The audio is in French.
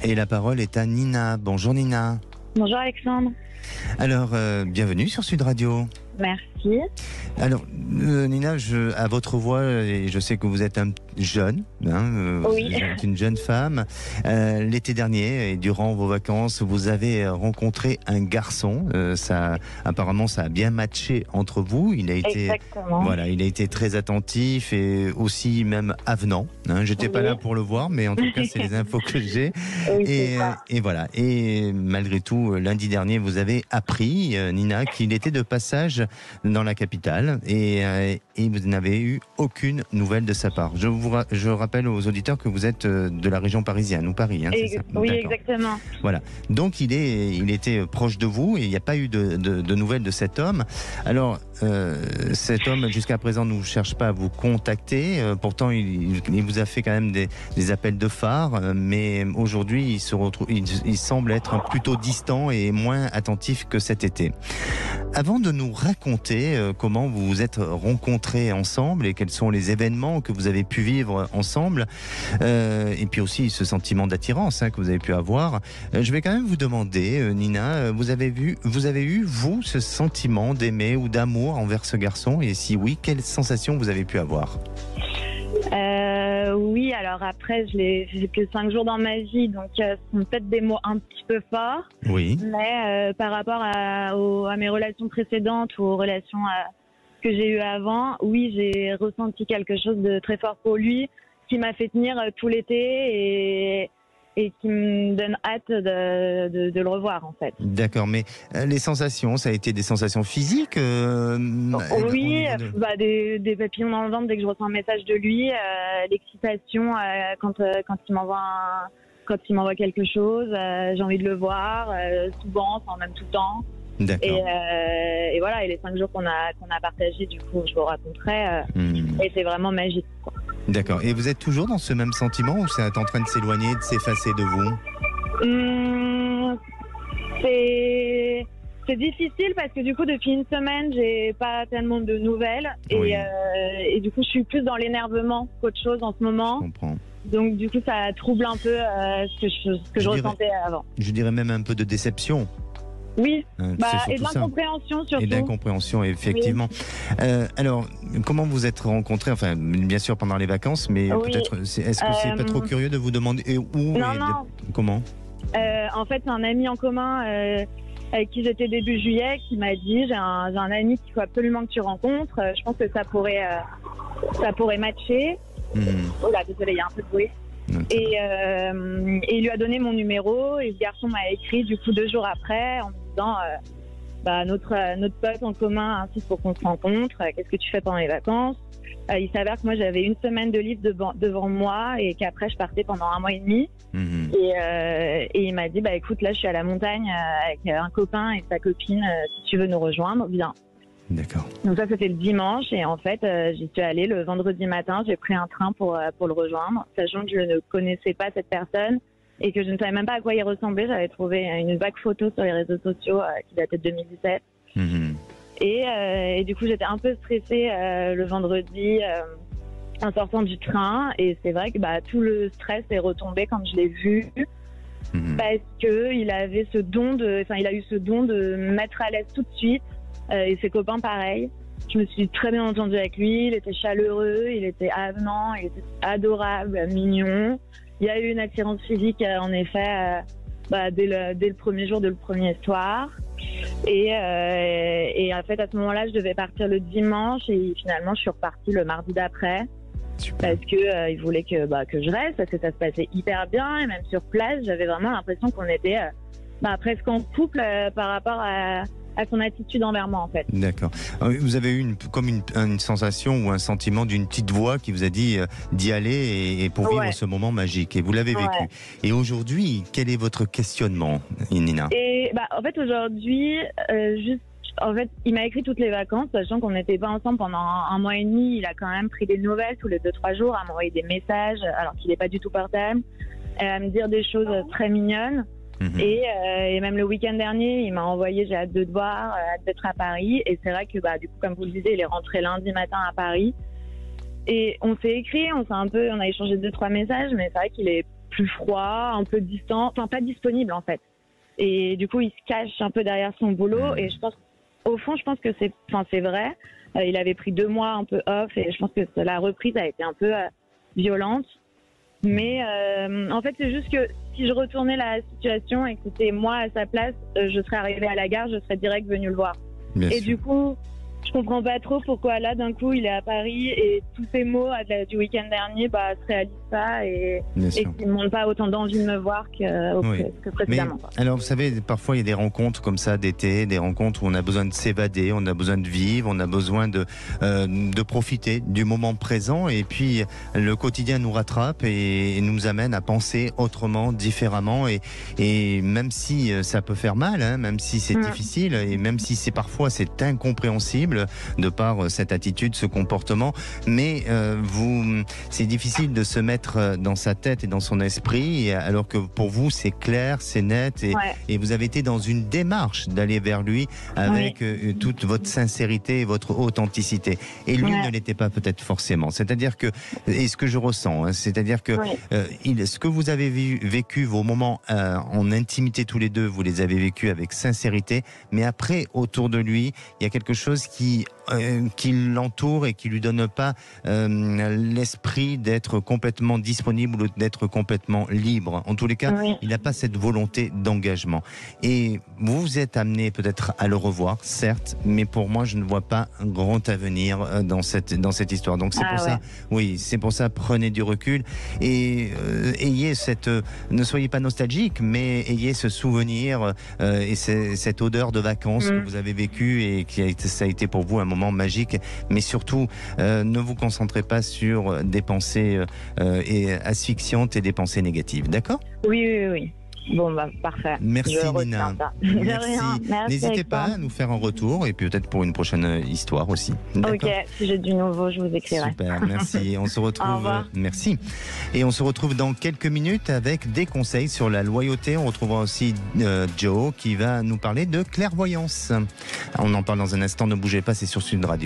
Et la parole est à Nina. Bonjour Nina. Bonjour Alexandre. Alors, bienvenue sur Sud Radio. Merci. Alors, Nina, à votre voix, et je sais que vous êtes jeune, Oui. vous êtes une jeune femme. L'été dernier, et durant vos vacances, vous avez rencontré un garçon. Apparemment, ça a bien matché entre vous. Exactement. Il a été très attentif et aussi même avenant. J'étais pas là pour le voir, mais en tout cas, c'est les infos que j'ai. Oui, Et voilà. Et malgré tout, lundi dernier, vous avez appris, Nina, qu'il était de passage dans la capitale et vous n'avez eu aucune nouvelle de sa part. Je rappelle aux auditeurs que vous êtes de la région parisienne ou Paris, c'est ça ? Oui, D'accord. exactement. Voilà. Donc il était proche de vous et il n'y a pas eu de nouvelles de cet homme. Alors cet homme jusqu'à présent ne cherche pas à vous contacter. Pourtant il vous a fait quand même des appels de phare, mais aujourd'hui il semble être plutôt distant et moins attentif que cet été. Avant de nous raconter comment vous vous êtes rencontrés ensemble et quels sont les événements que vous avez pu vivre ensemble, et puis aussi ce sentiment d'attirance que vous avez pu avoir, je vais quand même vous demander, Nina, vous avez eu, vous, ce sentiment d'aimer ou d'amour envers ce garçon, et si oui, quelles sensations vous avez pu avoir ? Oui, alors après, j'ai que 5 jours dans ma vie, donc ce sont peut-être des mots un petit peu forts. Oui. Mais par rapport à mes relations précédentes ou aux relations que j'ai eues avant, oui, j'ai ressenti quelque chose de très fort pour lui, qui m'a fait tenir tout l'été et qui me donne hâte de le revoir, en fait. D'accord, mais les sensations, ça a été des sensations physiques Oui, des papillons dans le ventre dès que je reçois un message de lui, l'excitation quand il m'envoie quelque chose, j'ai envie de le voir, souvent, enfin même tout le temps. D'accord. Et voilà, et les 5 jours qu'on a partagés, du coup, je vous raconterai, et c'est vraiment magique, quoi. D'accord. Et vous êtes toujours dans ce même sentiment ou c'est en train de s'éloigner, de s'effacer de vous ? C'est difficile parce que du coup, depuis une semaine, j'ai pas tellement de nouvelles. Oui. Et du coup, je suis plus dans l'énervement qu'autre chose en ce moment. Je comprends. Donc du coup, ça trouble un peu ce que je ressentais avant. Je dirais même un peu de déception. Oui, C'est et de l'incompréhension surtout. Et d'incompréhension, effectivement. Oui. Alors, comment vous êtes rencontrés ? Enfin, bien sûr pendant les vacances, mais oui. Peut-être. Est-ce que c'est pas trop curieux de vous demander où Non. Comment ? En fait, c'est un ami en commun avec qui j'étais début juillet qui m'a dit j'ai un ami qu'il faut absolument que tu rencontres. Je pense que ça pourrait matcher. Oh là, désolé, il y a un peu de bruit. Et il lui a donné mon numéro et ce garçon m'a écrit du coup 2 jours après en me disant notre pote en commun insiste pour qu'on se rencontre, qu'est-ce que tu fais pendant les vacances ? Il s'avère que moi j'avais une semaine de livre devant moi et qu'après je partais pendant 1 mois et demi. Et il m'a dit écoute, là je suis à la montagne avec un copain et sa copine, si tu veux nous rejoindre, viens. D'accord. Donc ça c'était le dimanche et en fait j'y suis allée le vendredi matin, j'ai pris un train pour le rejoindre, sachant que je ne connaissais pas cette personne et que je ne savais même pas à quoi il ressemblait. J'avais trouvé une vague photo sur les réseaux sociaux qui datait de 2017. Et du coup j'étais un peu stressée le vendredi en sortant du train et c'est vrai que tout le stress est retombé quand je l'ai vu. Parce que il a eu ce don de me mettre à l'aise tout de suite. Et ses copains pareil. Je me suis très bien entendue avec lui, il était chaleureux, il était avenant, il était adorable, mignon. Il y a eu une attirance physique en effet dès le premier jour de le premier soir. Et en fait à ce moment-là je devais partir le dimanche et finalement je suis repartie le mardi d'après. Super. Parce que il voulait que je reste, parce que ça se passait hyper bien et même sur place j'avais vraiment l'impression qu'on était presque en couple par rapport à son attitude envers moi en fait. D'accord. Vous avez eu une sensation ou un sentiment d'une petite voix qui vous a dit d'y aller et pour vivre ce moment magique, et vous l'avez vécu. Et aujourd'hui, quel est votre questionnement, Nina ? Et en fait aujourd'hui, il m'a écrit toutes les vacances, sachant qu'on n'était pas ensemble pendant 1 mois et demi. Il a quand même pris des nouvelles tous les 2-3 jours, à m'envoyer des messages alors qu'il n'est pas du tout portable, à me dire des choses très mignonnes. Et même le week-end dernier, il m'a envoyé j'ai hâte de te voir, hâte d'être à Paris. Et c'est vrai que du coup, comme vous le disiez, il est rentré lundi matin à Paris. Et on s'est écrit, on a échangé 2-3 messages, mais c'est vrai qu'il est plus froid, un peu distant, enfin pas disponible en fait. Et du coup, il se cache un peu derrière son boulot. Et je pense, au fond, je pense que c'est vrai. Il avait pris 2 mois un peu off et je pense que la reprise a été un peu violente. Mais en fait, c'est juste que si je retournais la situation et que c'était moi à sa place, je serais arrivée à la gare, je serais direct venue le voir. Bien Et sûr. du coup, je comprends pas trop pourquoi là, d'un coup, il est à Paris et tous ces mots du week-end dernier se réalisent pas et qu'il ne montre pas autant d'envie de me voir que précédemment. Mais, alors, vous savez, parfois, il y a des rencontres comme ça d'été, des rencontres où on a besoin de s'évader, on a besoin de vivre, on a besoin de profiter du moment présent. Et puis, le quotidien nous rattrape et nous amène à penser autrement, différemment. Et même si ça peut faire mal, hein, même si c'est difficile et même si parfois c'est incompréhensible de par cette attitude, ce comportement, mais c'est difficile de se mettre dans sa tête et dans son esprit, alors que pour vous c'est clair, c'est net et vous avez été dans une démarche d'aller vers lui avec toute votre sincérité et votre authenticité. Et lui ne l'était pas peut-être forcément. C'est-à-dire que, et ce que je ressens, hein, c'est-à-dire que ce que vous avez vécu, vos moments en intimité tous les deux, vous les avez vécus avec sincérité, mais après, autour de lui, il y a quelque chose qui l'entoure et qui lui donne pas l'esprit d'être complètement disponible ou d'être complètement libre. En tous les cas, il n'a pas cette volonté d'engagement. Et vous vous êtes amené peut-être à le revoir, certes, mais pour moi, je ne vois pas un grand avenir dans cette histoire. Donc c'est pour ça, c'est pour ça, prenez du recul et ayez ne soyez pas nostalgique, mais ayez ce souvenir et cette odeur de vacances que vous avez vécu et ça a été pour vous un moment magique, mais surtout ne vous concentrez pas sur des pensées asphyxiantes et des pensées négatives, d'accord ? Oui. Bon, parfait. Merci Nina. Merci. N'hésitez pas toi. à nous faire un retour et puis peut-être pour une prochaine histoire aussi. Ok, si j'ai du nouveau, je vous écrirai. Super, merci. On se retrouve. Au revoir. Merci. Et on se retrouve dans quelques minutes avec des conseils sur la loyauté. On retrouvera aussi Joe qui va nous parler de clairvoyance. On en parle dans un instant. Ne bougez pas, c'est sur Sud Radio.